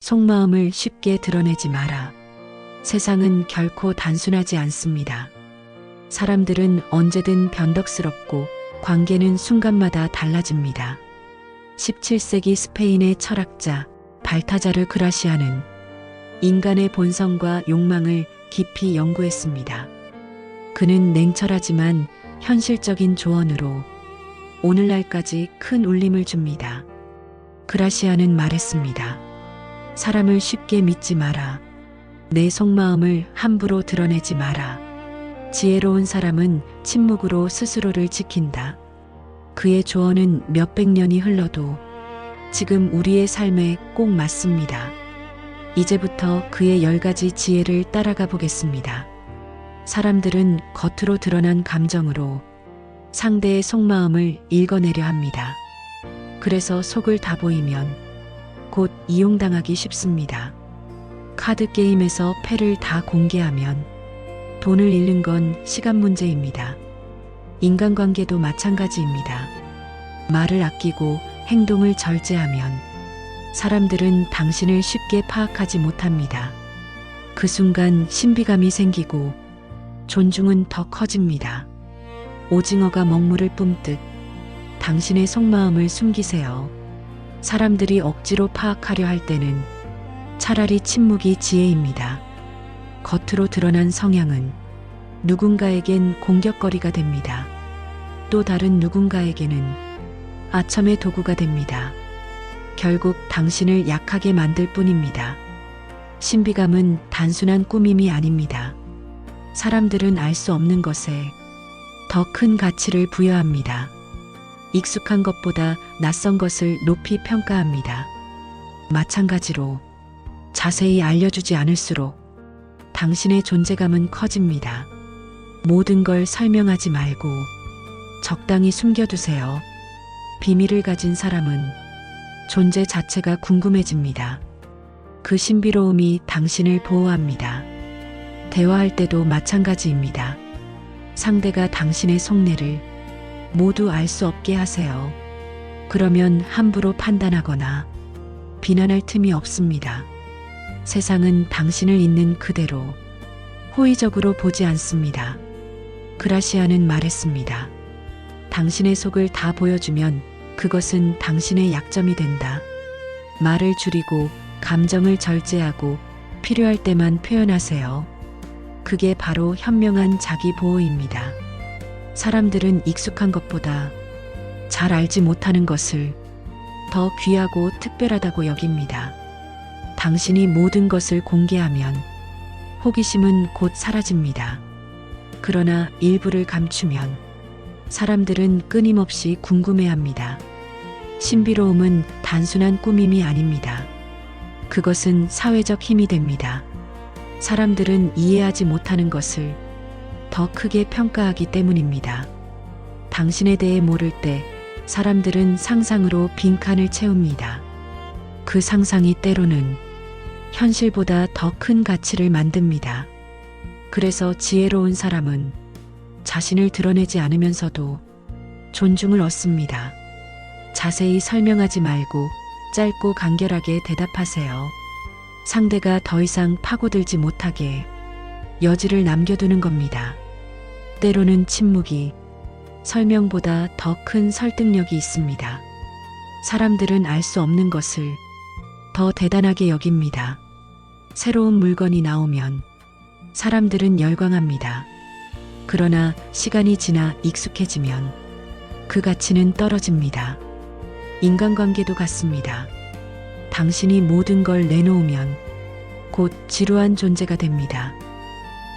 속마음을 쉽게 드러내지 마라. 세상은 결코 단순하지 않습니다. 사람들은 언제든 변덕스럽고 관계는 순간마다 달라집니다. 17세기 스페인의 철학자 발타자르 그라시아는 인간의 본성과 욕망을 깊이 연구했습니다. 그는 냉철하지만 현실적인 조언으로 오늘날까지 큰 울림을 줍니다. 그라시아는 말했습니다. 사람을 쉽게 믿지 마라. 내 속마음을 함부로 드러내지 마라. 지혜로운 사람은 침묵으로 스스로를 지킨다. 그의 조언은 몇백 년이 흘러도 지금 우리의 삶에 꼭 맞습니다. 이제부터 그의 10가지 지혜를 따라가 보겠습니다. 사람들은 겉으로 드러난 감정으로 상대의 속마음을 읽어내려 합니다. 그래서 속을 다 보이면 곧 이용당하기 쉽습니다. 카드 게임에서 패를 다 공개하면 돈을 잃는 건 시간 문제입니다. 인간관계도 마찬가지입니다. 말을 아끼고 행동을 절제하면 사람들은 당신을 쉽게 파악하지 못합니다. 그 순간 신비감이 생기고 존중은 더 커집니다. 오징어가 먹물을 뿜듯 당신의 속마음을 숨기세요. 사람들이 억지로 파악하려 할 때는 차라리 침묵이 지혜입니다. 겉으로 드러난 성향은 누군가에겐 공격거리가 됩니다. 또 다른 누군가에게는 아첨의 도구가 됩니다. 결국 당신을 약하게 만들 뿐입니다. 신비감은 단순한 꾸밈이 아닙니다. 사람들은 알 수 없는 것에 더 큰 가치를 부여합니다. 익숙한 것보다 낯선 것을 높이 평가합니다. 마찬가지로 자세히 알려주지 않을수록 당신의 존재감은 커집니다. 모든 걸 설명하지 말고 적당히 숨겨두세요. 비밀을 가진 사람은 존재 자체가 궁금해집니다. 그 신비로움이 당신을 보호합니다. 대화할 때도 마찬가지입니다. 상대가 당신의 속내를 모두 알 수 없게 하세요. 그러면 함부로 판단하거나 비난할 틈이 없습니다. 세상은 당신을 있는 그대로 호의적으로 보지 않습니다. 그라시아는 말했습니다. 당신의 속을 다 보여주면 그것은 당신의 약점이 된다. 말을 줄이고 감정을 절제하고 필요할 때만 표현하세요. 그게 바로 현명한 자기 보호입니다. 사람들은 익숙한 것보다 잘 알지 못하는 것을 더 귀하고 특별하다고 여깁니다. 당신이 모든 것을 공개하면 호기심은 곧 사라집니다. 그러나 일부를 감추면 사람들은 끊임없이 궁금해합니다. 신비로움은 단순한 꾸밈이 아닙니다. 그것은 사회적 힘이 됩니다. 사람들은 이해하지 못하는 것을 더 크게 평가하기 때문입니다. 당신에 대해 모를 때 사람들은 상상으로 빈칸을 채웁니다. 그 상상이 때로는 현실보다 더 큰 가치를 만듭니다. 그래서 지혜로운 사람은 자신을 드러내지 않으면서도 존중을 얻습니다. 자세히 설명하지 말고 짧고 간결하게 대답하세요. 상대가 더 이상 파고들지 못하게 여지를 남겨두는 겁니다. 때로는 침묵이 설명보다 더 큰 설득력이 있습니다. 사람들은 알 수 없는 것을 더 대단하게 여깁니다. 새로운 물건이 나오면 사람들은 열광합니다. 그러나 시간이 지나 익숙해지면 그 가치는 떨어집니다. 인간관계도 같습니다. 당신이 모든 걸 내놓으면 곧 지루한 존재가 됩니다.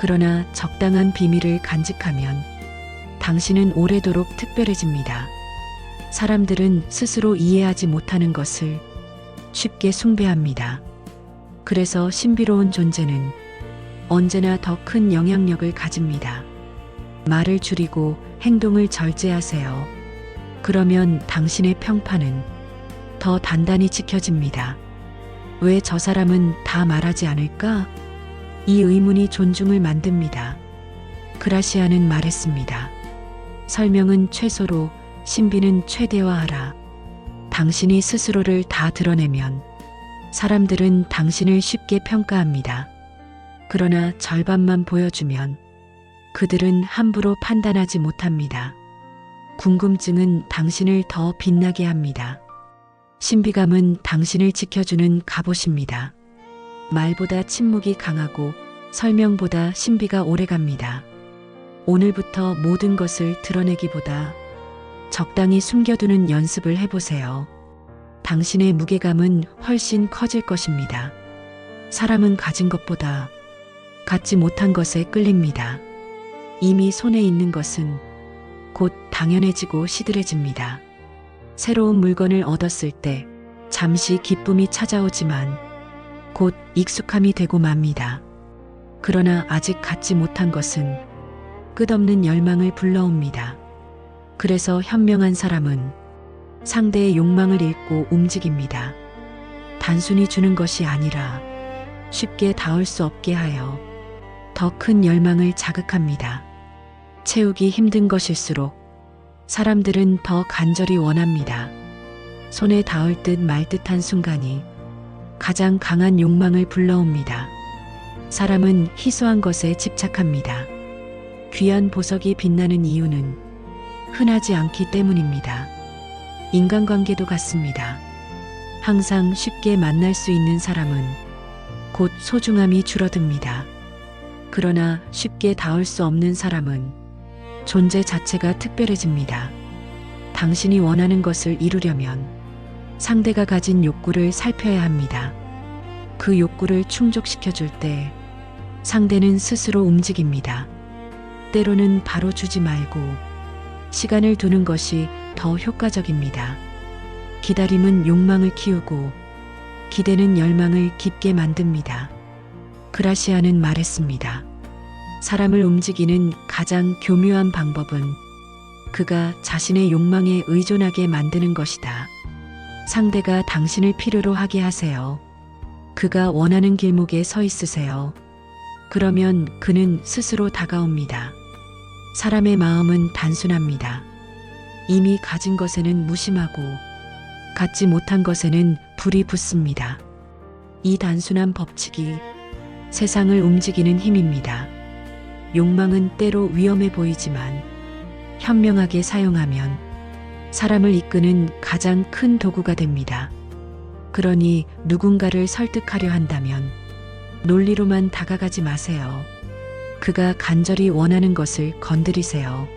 그러나 적당한 비밀을 간직하면 당신은 오래도록 특별해집니다. 사람들은 스스로 이해하지 못하는 것을 쉽게 숭배합니다. 그래서 신비로운 존재는 언제나 더 큰 영향력을 가집니다. 말을 줄이고 행동을 절제하세요. 그러면 당신의 평판은 더 단단히 지켜집니다. 왜 저 사람은 다 말하지 않을까? 이 의문이 존중을 만듭니다. 그라시아는 말했습니다. 설명은 최소로, 신비는 최대화하라. 당신이 스스로를 다 드러내면 사람들은 당신을 쉽게 평가합니다. 그러나 절반만 보여주면 그들은 함부로 판단하지 못합니다. 궁금증은 당신을 더 빛나게 합니다. 신비감은 당신을 지켜주는 갑옷입니다. 말보다 침묵이 강하고 설명보다 신비가 오래갑니다. 오늘부터 모든 것을 드러내기보다 적당히 숨겨두는 연습을 해보세요. 당신의 무게감은 훨씬 커질 것입니다. 사람은 가진 것보다 갖지 못한 것에 끌립니다. 이미 손에 있는 것은 곧 당연해지고 시들해집니다. 새로운 물건을 얻었을 때 잠시 기쁨이 찾아오지만 곧 익숙함이 되고 맙니다. 그러나 아직 갖지 못한 것은 끝없는 열망을 불러옵니다. 그래서 현명한 사람은 상대의 욕망을 읽고 움직입니다. 단순히 주는 것이 아니라 쉽게 닿을 수 없게 하여 더 큰 열망을 자극합니다. 채우기 힘든 것일수록 사람들은 더 간절히 원합니다. 손에 닿을 듯 말 듯한 순간이 가장 강한 욕망을 불러옵니다. 사람은 희소한 것에 집착합니다. 귀한 보석이 빛나는 이유는 흔하지 않기 때문입니다. 인간관계도 같습니다. 항상 쉽게 만날 수 있는 사람은 곧 소중함이 줄어듭니다. 그러나 쉽게 닿을 수 없는 사람은 존재 자체가 특별해집니다. 당신이 원하는 것을 이루려면 상대가 가진 욕구를 살펴야 합니다. 그 욕구를 충족시켜줄 때 상대는 스스로 움직입니다. 때로는 바로 주지 말고 시간을 두는 것이 더 효과적입니다. 기다림은 욕망을 키우고 기대는 열망을 깊게 만듭니다. 그라시아는 말했습니다. 사람을 움직이는 가장 교묘한 방법은 그가 자신의 욕망에 의존하게 만드는 것이다. 상대가 당신을 필요로 하게 하세요. 그가 원하는 길목에 서 있으세요. 그러면 그는 스스로 다가옵니다. 사람의 마음은 단순합니다. 이미 가진 것에는 무심하고 갖지 못한 것에는 불이 붙습니다. 이 단순한 법칙이 세상을 움직이는 힘입니다. 욕망은 때로 위험해 보이지만 현명하게 사용하면 사람을 이끄는 가장 큰 도구가 됩니다. 그러니 누군가를 설득하려 한다면 논리로만 다가가지 마세요. 그가 간절히 원하는 것을 건드리세요.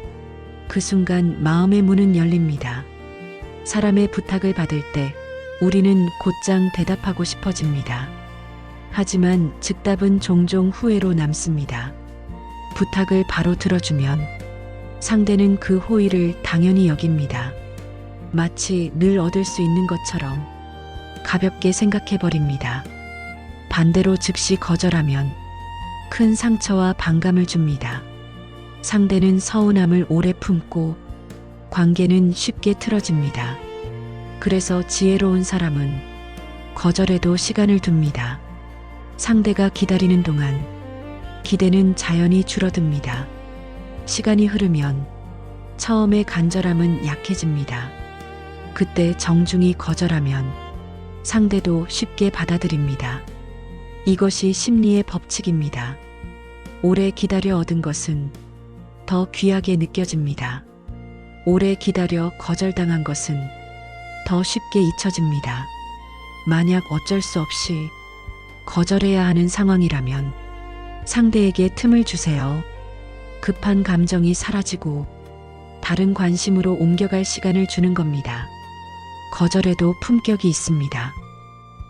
그 순간 마음의 문은 열립니다. 사람의 부탁을 받을 때 우리는 곧장 대답하고 싶어집니다. 하지만 즉답은 종종 후회로 남습니다. 부탁을 바로 들어주면 상대는 그 호의를 당연히 여깁니다. 마치 늘 얻을 수 있는 것처럼 가볍게 생각해버립니다. 반대로 즉시 거절하면 큰 상처와 반감을 줍니다. 상대는 서운함을 오래 품고 관계는 쉽게 틀어집니다. 그래서 지혜로운 사람은 거절해도 시간을 둡니다. 상대가 기다리는 동안 기대는 자연히 줄어듭니다. 시간이 흐르면 처음의 간절함은 약해집니다. 그때 정중히 거절하면 상대도 쉽게 받아들입니다. 이것이 심리의 법칙입니다. 오래 기다려 얻은 것은 더 귀하게 느껴집니다. 오래 기다려 거절당한 것은 더 쉽게 잊혀집니다. 만약 어쩔 수 없이 거절해야 하는 상황이라면 상대에게 틈을 주세요. 급한 감정이 사라지고 다른 관심으로 옮겨갈 시간을 주는 겁니다. 거절에도 품격이 있습니다.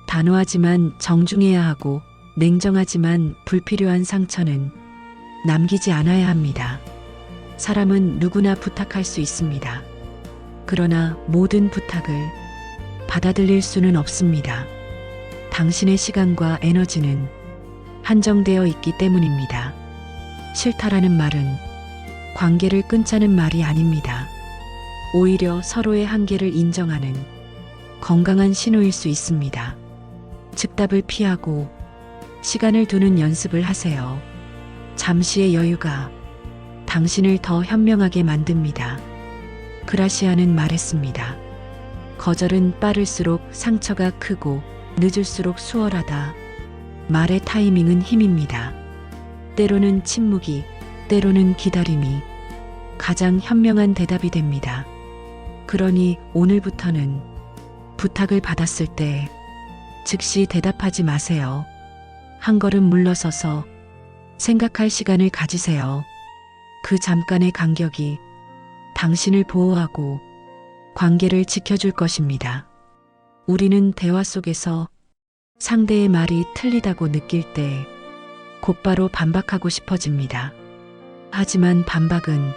단호하지만 정중해야 하고 냉정하지만 불필요한 상처는 남기지 않아야 합니다. 사람은 누구나 부탁할 수 있습니다. 그러나 모든 부탁을 받아들일 수는 없습니다. 당신의 시간과 에너지는 한정되어 있기 때문입니다. 싫다라는 말은 관계를 끊자는 말이 아닙니다. 오히려 서로의 한계를 인정하는 건강한 신호일 수 있습니다. 즉답을 피하고 시간을 두는 연습을 하세요. 잠시의 여유가 당신을 더 현명하게 만듭니다. 그라시아는 말했습니다. 거절은 빠를수록 상처가 크고 늦을수록 수월하다. 말의 타이밍은 힘입니다. 때로는 침묵이, 때로는 기다림이 가장 현명한 대답이 됩니다. 그러니 오늘부터는 부탁을 받았을 때 즉시 대답하지 마세요. 한 걸음 물러서서 생각할 시간을 가지세요. 그 잠깐의 간격이 당신을 보호하고 관계를 지켜줄 것입니다. 우리는 대화 속에서 상대의 말이 틀리다고 느낄 때 곧바로 반박하고 싶어집니다. 하지만 반박은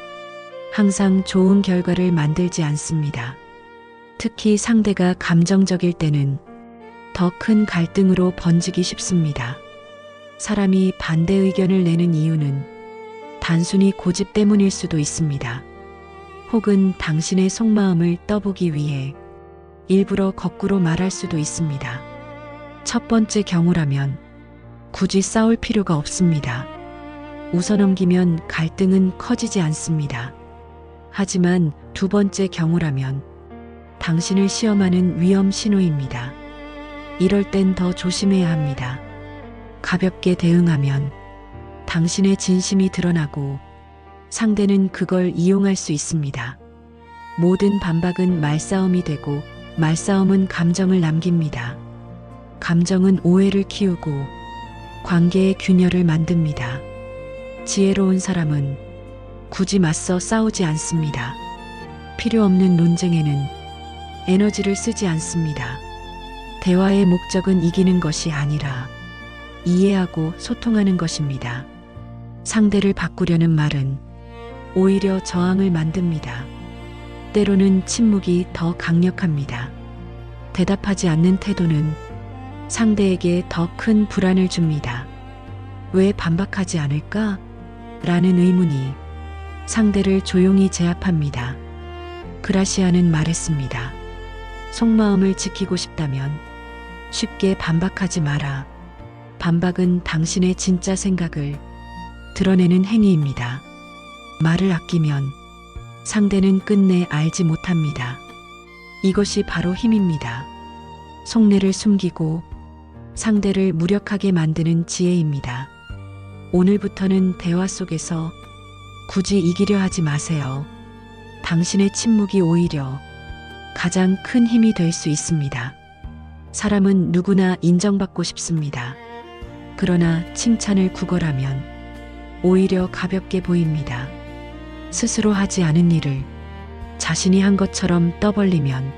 항상 좋은 결과를 만들지 않습니다. 특히 상대가 감정적일 때는 더 큰 갈등으로 번지기 쉽습니다. 사람이 반대 의견을 내는 이유는 단순히 고집 때문일 수도 있습니다. 혹은 당신의 속마음을 떠보기 위해 일부러 거꾸로 말할 수도 있습니다. 첫 번째 경우라면 굳이 싸울 필요가 없습니다. 웃어넘기면 갈등은 커지지 않습니다. 하지만 두 번째 경우라면 당신을 시험하는 위험 신호입니다. 이럴 땐 더 조심해야 합니다. 가볍게 대응하면 당신의 진심이 드러나고 상대는 그걸 이용할 수 있습니다. 모든 반박은 말싸움이 되고 말싸움은 감정을 남깁니다. 감정은 오해를 키우고 관계의 균열을 만듭니다. 지혜로운 사람은 굳이 맞서 싸우지 않습니다. 필요 없는 논쟁에는 에너지를 쓰지 않습니다. 대화의 목적은 이기는 것이 아니라 이해하고 소통하는 것입니다. 상대를 바꾸려는 말은 오히려 저항을 만듭니다. 때로는 침묵이 더 강력합니다. 대답하지 않는 태도는 상대에게 더 큰 불안을 줍니다. 왜 반박하지 않을까? 라는 의문이 상대를 조용히 제압합니다. 그라시아는 말했습니다. 속마음을 지키고 싶다면 쉽게 반박하지 마라. 반박은 당신의 진짜 생각을 드러내는 행위입니다. 말을 아끼면 상대는 끝내 알지 못합니다. 이것이 바로 힘입니다. 속내를 숨기고 상대를 무력하게 만드는 지혜입니다. 오늘부터는 대화 속에서 굳이 이기려 하지 마세요. 당신의 침묵이 오히려 가장 큰 힘이 될 수 있습니다. 사람은 누구나 인정받고 싶습니다. 그러나 칭찬을 구걸하면 오히려 가볍게 보입니다. 스스로 하지 않은 일을 자신이 한 것처럼 떠벌리면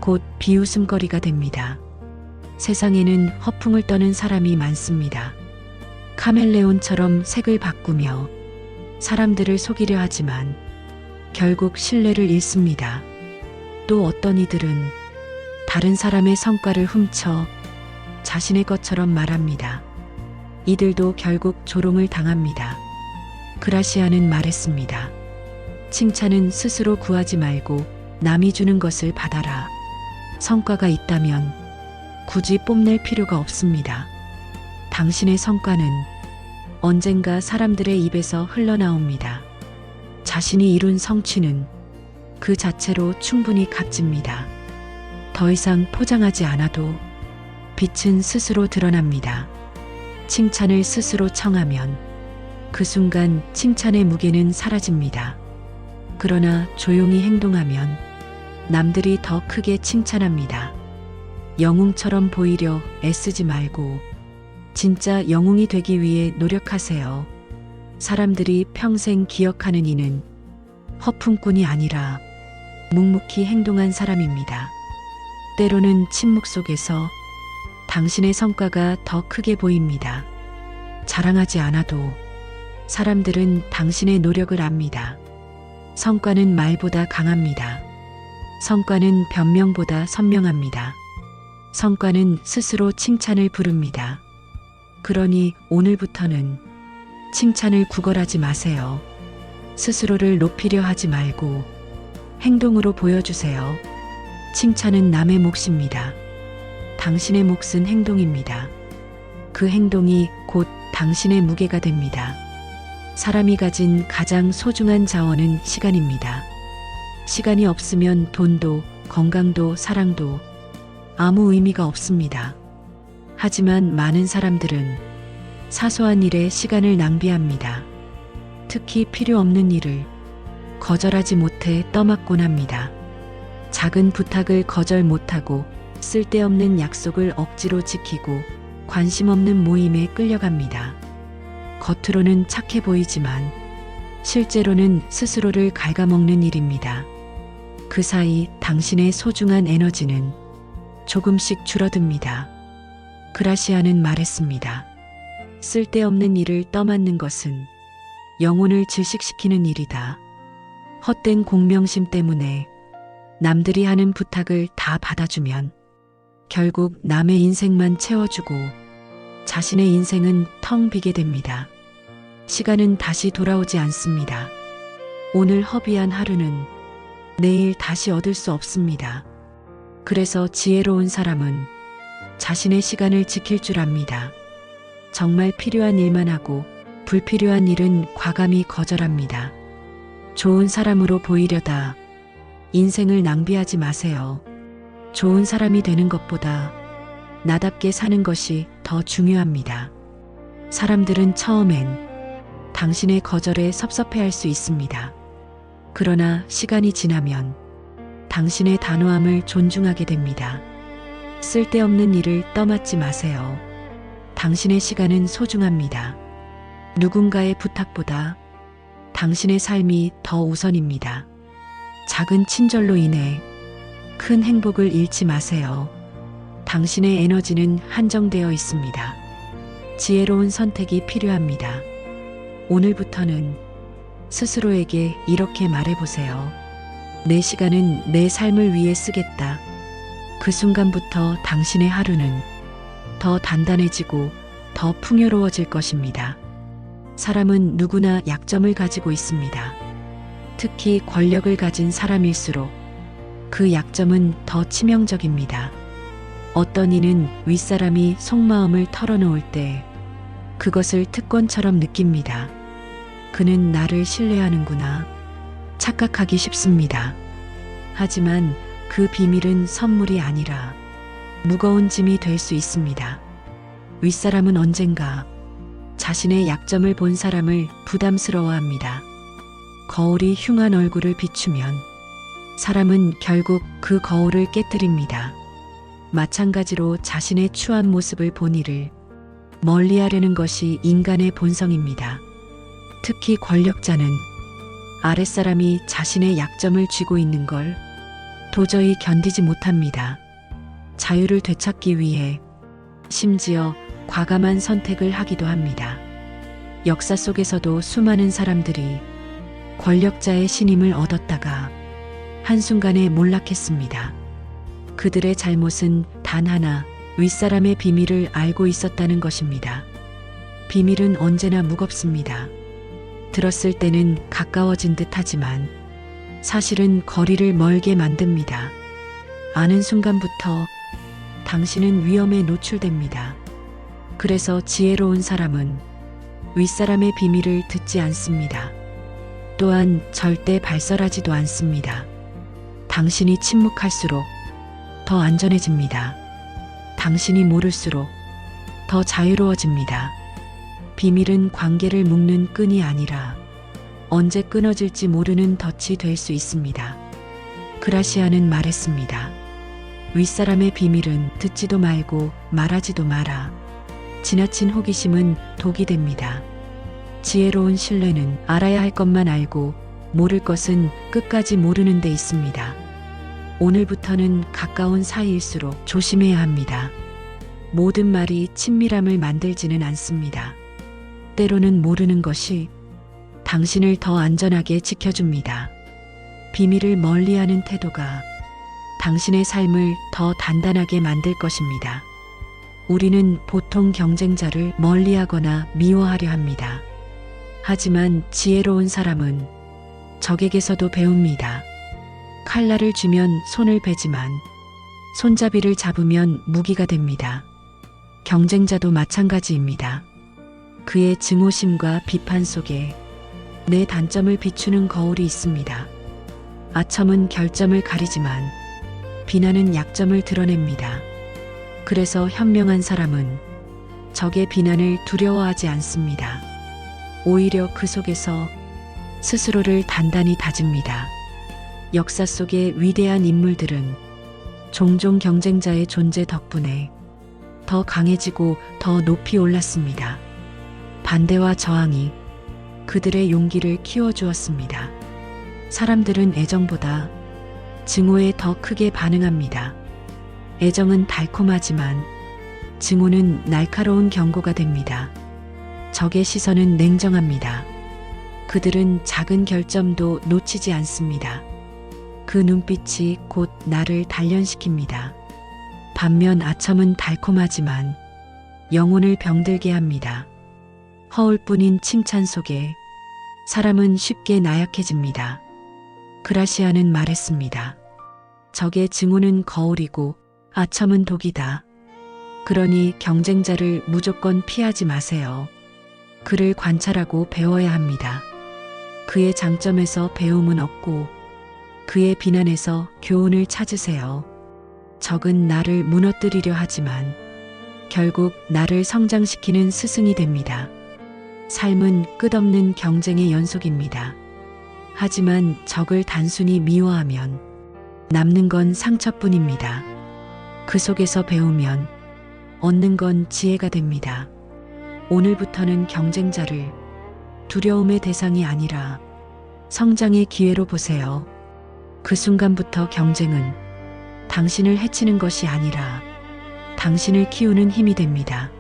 곧 비웃음거리가 됩니다. 세상에는 허풍을 떠는 사람이 많습니다. 카멜레온처럼 색을 바꾸며 사람들을 속이려 하지만 결국 신뢰를 잃습니다. 또 어떤 이들은 다른 사람의 성과를 훔쳐 자신의 것처럼 말합니다. 이들도 결국 조롱을 당합니다. 그라시아는 말했습니다. 칭찬은 스스로 구하지 말고 남이 주는 것을 받아라. 성과가 있다면 굳이 뽐낼 필요가 없습니다. 당신의 성과는 언젠가 사람들의 입에서 흘러나옵니다. 자신이 이룬 성취는 그 자체로 충분히 값집니다. 더 이상 포장하지 않아도 빛은 스스로 드러납니다. 칭찬을 스스로 청하면 그 순간 칭찬의 무게는 사라집니다. 그러나 조용히 행동하면 남들이 더 크게 칭찬합니다. 영웅처럼 보이려 애쓰지 말고 진짜 영웅이 되기 위해 노력하세요. 사람들이 평생 기억하는 이는 허풍꾼이 아니라 묵묵히 행동한 사람입니다. 때로는 침묵 속에서 당신의 성과가 더 크게 보입니다. 자랑하지 않아도 사람들은 당신의 노력을 압니다. 성과는 말보다 강합니다. 성과는 변명보다 선명합니다. 성과는 스스로 칭찬을 부릅니다. 그러니 오늘부터는 칭찬을 구걸하지 마세요. 스스로를 높이려 하지 말고 행동으로 보여주세요. 칭찬은 남의 몫입니다. 당신의 몫은 행동입니다. 그 행동이 곧 당신의 무게가 됩니다. 사람이 가진 가장 소중한 자원은 시간입니다. 시간이 없으면 돈도, 건강도, 사랑도 아무 의미가 없습니다. 하지만 많은 사람들은 사소한 일에 시간을 낭비합니다. 특히 필요 없는 일을 거절하지 못해 떠맡곤 합니다. 작은 부탁을 거절 못하고 쓸데없는 약속을 억지로 지키고 관심 없는 모임에 끌려갑니다. 겉으로는 착해 보이지만 실제로는 스스로를 갉아먹는 일입니다. 그 사이 당신의 소중한 에너지는 조금씩 줄어듭니다. 그라시아는 말했습니다. 쓸데없는 일을 떠맡는 것은 영혼을 질식시키는 일이다. 헛된 공명심 때문에 남들이 하는 부탁을 다 받아주면 결국 남의 인생만 채워주고 자신의 인생은 텅 비게 됩니다. 시간은 다시 돌아오지 않습니다. 오늘 허비한 하루는 내일 다시 얻을 수 없습니다. 그래서 지혜로운 사람은 자신의 시간을 지킬 줄 압니다. 정말 필요한 일만 하고 불필요한 일은 과감히 거절합니다. 좋은 사람으로 보이려다 인생을 낭비하지 마세요. 좋은 사람이 되는 것보다 나답게 사는 것이 더 중요합니다. 사람들은 처음엔 당신의 거절에 섭섭해할 수 있습니다. 그러나 시간이 지나면 당신의 단호함을 존중하게 됩니다. 쓸데없는 일을 떠맡지 마세요. 당신의 시간은 소중합니다. 누군가의 부탁보다 당신의 삶이 더 우선입니다. 작은 친절로 인해 큰 행복을 잃지 마세요. 당신의 에너지는 한정되어 있습니다. 지혜로운 선택이 필요합니다. 오늘부터는 스스로에게 이렇게 말해보세요. 내 시간은 내 삶을 위해 쓰겠다. 그 순간부터 당신의 하루는 더 단단해지고 더 풍요로워질 것입니다. 사람은 누구나 약점을 가지고 있습니다. 특히 권력을 가진 사람일수록 그 약점은 더 치명적입니다. 어떤 이는 윗사람이 속마음을 털어놓을 때 그것을 특권처럼 느낍니다. 그는 나를 신뢰하는구나 착각하기 쉽습니다. 하지만 그 비밀은 선물이 아니라 무거운 짐이 될 수 있습니다. 윗사람은 언젠가 자신의 약점을 본 사람을 부담스러워합니다. 거울이 흉한 얼굴을 비추면 사람은 결국 그 거울을 깨뜨립니다. 마찬가지로 자신의 추한 모습을 본 이를 멀리하려는 것이 인간의 본성입니다. 특히 권력자는 아랫사람이 자신의 약점을 쥐고 있는 걸 도저히 견디지 못합니다. 자유를 되찾기 위해 심지어 과감한 선택을 하기도 합니다. 역사 속에서도 수많은 사람들이 권력자의 신임을 얻었다가 한순간에 몰락했습니다. 그들의 잘못은 단 하나, 윗사람의 비밀을 알고 있었다는 것입니다. 비밀은 언제나 무겁습니다. 들었을 때는 가까워진 듯 하지만 사실은 거리를 멀게 만듭니다. 아는 순간부터 당신은 위험에 노출됩니다. 그래서 지혜로운 사람은 윗사람의 비밀을 듣지 않습니다. 또한 절대 발설하지도 않습니다. 당신이 침묵할수록 더 안전해집니다. 당신이 모를수록 더 자유로워집니다. 비밀은 관계를 묶는 끈이 아니라 언제 끊어질지 모르는 덫이 될 수 있습니다. 그라시아는 말했습니다. 윗사람의 비밀은 듣지도 말고 말하지도 마라. 지나친 호기심은 독이 됩니다. 지혜로운 신뢰는 알아야 할 것만 알고 모를 것은 끝까지 모르는 데 있습니다. 오늘부터는 가까운 사이일수록 조심해야 합니다. 모든 말이 친밀함을 만들지는 않습니다. 때로는 모르는 것이 당신을 더 안전하게 지켜줍니다. 비밀을 멀리하는 태도가 당신의 삶을 더 단단하게 만들 것입니다. 우리는 보통 경쟁자를 멀리하거나 미워하려 합니다. 하지만 지혜로운 사람은 적에게서도 배웁니다. 칼날을 쥐면 손을 베지만 손잡이를 잡으면 무기가 됩니다. 경쟁자도 마찬가지입니다. 그의 증오심과 비판 속에 내 단점을 비추는 거울이 있습니다. 아첨은 결점을 가리지만 비난은 약점을 드러냅니다. 그래서 현명한 사람은 적의 비난을 두려워하지 않습니다. 오히려 그 속에서 스스로를 단단히 다집니다. 역사 속의 위대한 인물들은 종종 경쟁자의 존재 덕분에 더 강해지고 더 높이 올랐습니다. 반대와 저항이 그들의 용기를 키워주었습니다. 사람들은 애정보다 증오에 더 크게 반응합니다. 애정은 달콤하지만 증오는 날카로운 경고가 됩니다. 적의 시선은 냉정합니다. 그들은 작은 결점도 놓치지 않습니다. 그 눈빛이 곧 나를 단련시킵니다. 반면 아첨은 달콤하지만 영혼을 병들게 합니다. 허울뿐인 칭찬 속에 사람은 쉽게 나약해집니다. 그라시아는 말했습니다. 적의 증오는 거울이고 아첨은 독이다. 그러니 경쟁자를 무조건 피하지 마세요. 그를 관찰하고 배워야 합니다. 그의 장점에서 배움은 없고 그의 비난에서 교훈을 찾으세요. 적은 나를 무너뜨리려 하지만 결국 나를 성장시키는 스승이 됩니다. 삶은 끝없는 경쟁의 연속입니다. 하지만 적을 단순히 미워하면 남는 건 상처뿐입니다. 그 속에서 배우면 얻는 건 지혜가 됩니다. 오늘부터는 경쟁자를 두려움의 대상이 아니라 성장의 기회로 보세요. 그 순간부터 경쟁은 당신을 해치는 것이 아니라 당신을 키우는 힘이 됩니다.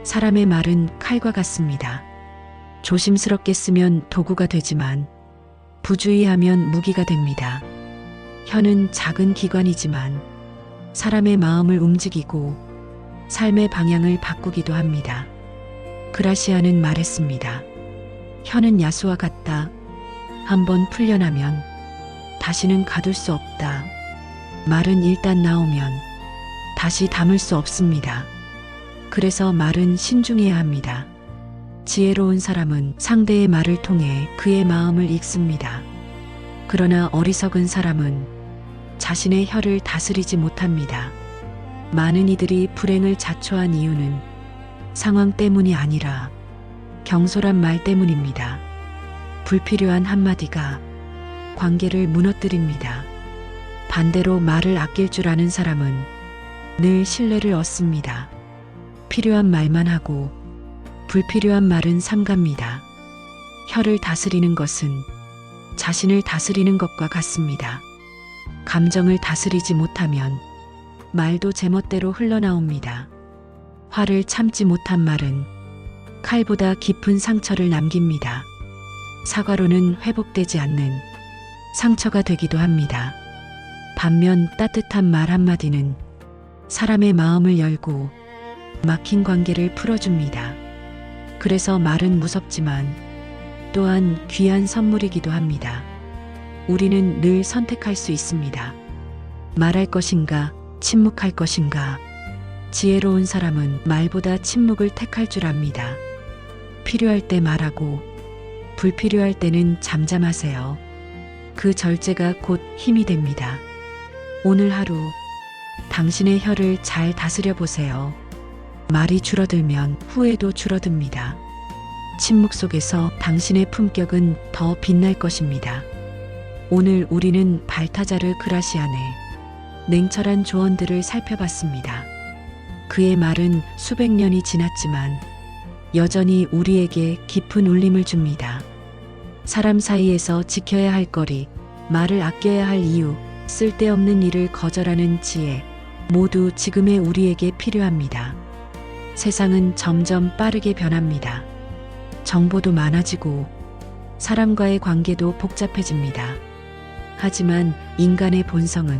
사람의 말은 칼과 같습니다. 조심스럽게 쓰면 도구가 되지만 부주의하면 무기가 됩니다. 혀는 작은 기관이지만 사람의 마음을 움직이고 삶의 방향을 바꾸기도 합니다. 그라시아는 말했습니다. 혀는 야수와 같다. 한번 풀려나면 다시는 가둘 수 없다. 말은 일단 나오면 다시 담을 수 없습니다. 그래서 말은 신중해야 합니다. 지혜로운 사람은 상대의 말을 통해 그의 마음을 읽습니다. 그러나 어리석은 사람은 자신의 혀를 다스리지 못합니다. 많은 이들이 불행을 자초한 이유는 상황 때문이 아니라 경솔한 말 때문입니다. 불필요한 한마디가 관계를 무너뜨립니다. 반대로 말을 아낄 줄 아는 사람은 늘 신뢰를 얻습니다. 필요한 말만 하고 불필요한 말은 삼갑니다. 혀를 다스리는 것은 자신을 다스리는 것과 같습니다. 감정을 다스리지 못하면 말도 제멋대로 흘러나옵니다. 화를 참지 못한 말은 칼보다 깊은 상처를 남깁니다. 사과로는 회복되지 않는 상처가 되기도 합니다. 반면 따뜻한 말 한마디는 사람의 마음을 열고 막힌 관계를 풀어줍니다. 그래서 말은 무섭지만 또한 귀한 선물이기도 합니다. 우리는 늘 선택할 수 있습니다. 말할 것인가, 침묵할 것인가. 지혜로운 사람은 말보다 침묵을 택할 줄 압니다. 필요할 때 말하고 불필요할 때는 잠잠하세요. 그 절제가 곧 힘이 됩니다. 오늘 하루 당신의 혀를 잘 다스려 보세요. 말이 줄어들면 후회도 줄어듭니다. 침묵 속에서 당신의 품격은 더 빛날 것입니다. 오늘 우리는 발타자르 그라시안의 냉철한 조언들을 살펴봤습니다. 그의 말은 수백 년이 지났지만 여전히 우리에게 깊은 울림을 줍니다. 사람 사이에서 지켜야 할 거리, 말을 아껴야 할 이유, 쓸데없는 일을 거절하는 지혜, 모두 지금의 우리에게 필요합니다. 세상은 점점 빠르게 변합니다. 정보도 많아지고 사람과의 관계도 복잡해집니다. 하지만 인간의 본성은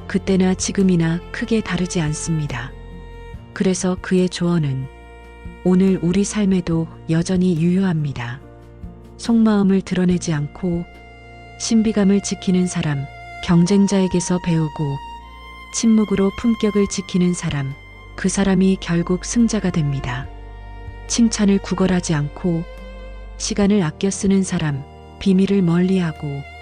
그때나 지금이나 크게 다르지 않습니다. 그래서 그의 조언은 오늘 우리 삶에도 여전히 유효합니다. 속마음을 드러내지 않고 신비감을 지키는 사람, 경쟁자에게서 배우고 침묵으로 품격을 지키는 사람, 그 사람이 결국 승자가 됩니다. 칭찬을 구걸하지 않고 시간을 아껴 쓰는 사람, 비밀을 멀리하고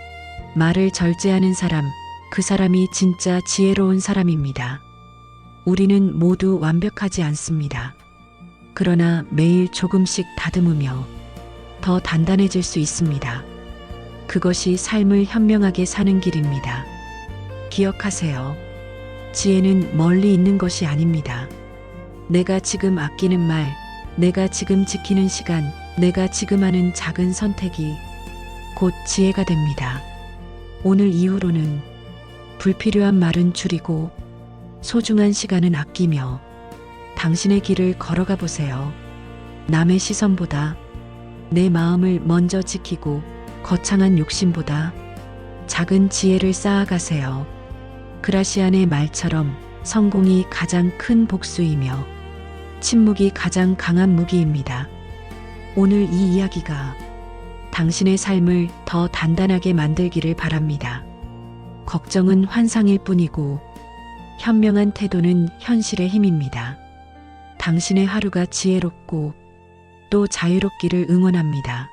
말을 절제하는 사람, 그 사람이 진짜 지혜로운 사람입니다. 우리는 모두 완벽하지 않습니다. 그러나 매일 조금씩 다듬으며 더 단단해질 수 있습니다. 그것이 삶을 현명하게 사는 길입니다. 기억하세요. 지혜는 멀리 있는 것이 아닙니다. 내가 지금 아끼는 말, 내가 지금 지키는 시간, 내가 지금 하는 작은 선택이 곧 지혜가 됩니다. 오늘 이후로는 불필요한 말은 줄이고 소중한 시간은 아끼며 당신의 길을 걸어가 보세요. 남의 시선보다 내 마음을 먼저 지키고 거창한 욕심보다 작은 지혜를 쌓아가세요. 그라시안의 말처럼 성공이 가장 큰 복수이며 침묵이 가장 강한 무기입니다. 오늘 이 이야기가 당신의 삶을 더 단단하게 만들기를 바랍니다. 걱정은 환상일 뿐이고 현명한 태도는 현실의 힘입니다. 당신의 하루가 지혜롭고 또 자유롭기를 응원합니다.